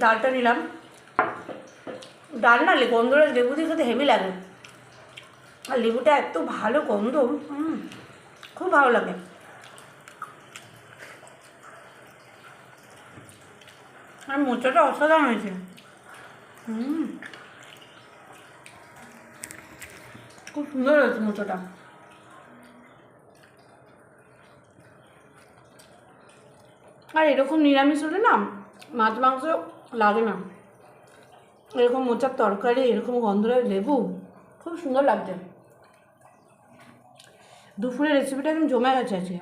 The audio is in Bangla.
ডালটা নিলাম। ডাল না গন্ধটা লেবু দিয়ে খেতে হেভি লাগে, আর লেবুটা এত ভালো গন্ধ, খুব ভালো লাগে। আর মোচাটা অসাধারণ হয়েছে। খুব সুন্দর হয়েছে মোচাটা। আর এরকম নিরামিষ হলে না মাছ মাংস লাগে না, এরকম মোচার তরকারি, এরকম গন্ধরাজ লেবু, খুব সুন্দর লাগছে। দুপুরের রেসিপিটা একদম জমে গেছে আছে।